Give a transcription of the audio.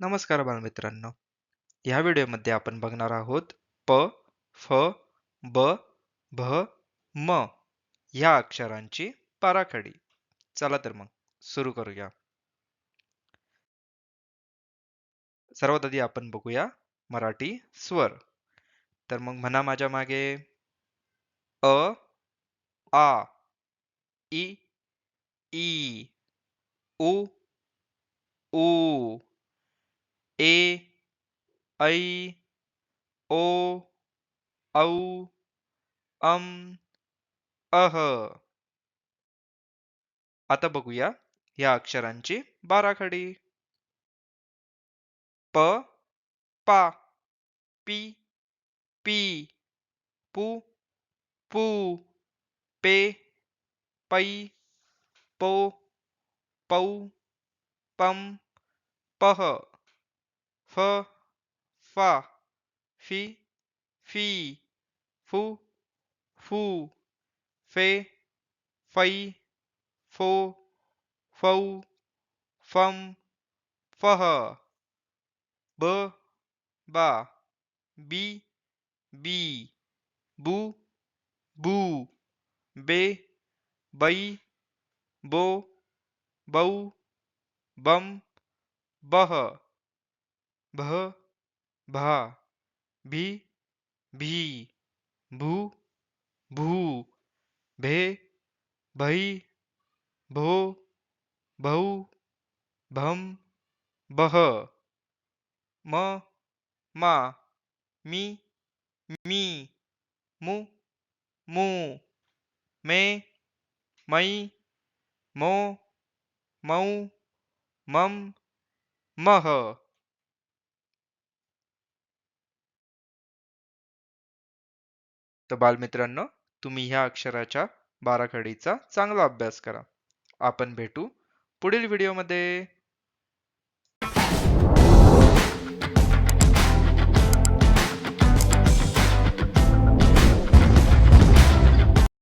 नमस्कार बालमित्रांनो. या व्हिडिओमध्ये आपण बघणार आहोत प, फ, ब, भ, म या अक्षरांची बाराखडी. चला तर मग सुरू करूया. सर्वात आधी आपण बघूया मराठी स्वर. तर मग म्हणा माझ्या मागे अ, आ, इ, ई, उ, ऊ, ए, ऐ, ओ, औ, अम, अह. आता बघूया या अक्षरांची बाराखडी. प, पा, पी, पी, पू, पू, पे, पै, पो, पौ, पम, पह, फ, फा, फी, फी, फू, फू, फे, फै, फो, फौ, फम, फह, ब, बा, बी, बी, बू, बू, बे, बै, बो, बौ, बम, बह, भह, भा, भी, भी, भू, भू, भे, भई, भो, भौ, भम, बह, म, मा, मी, मी, मु, मू, मे, मै, मो, मौ, मम, मह. तर बालमित्रांनो, तुम्ही ह्या अक्षराच्या बाराखडीचा चांगला अभ्यास करा. आपण भेटू पुढील व्हिडिओमध्ये.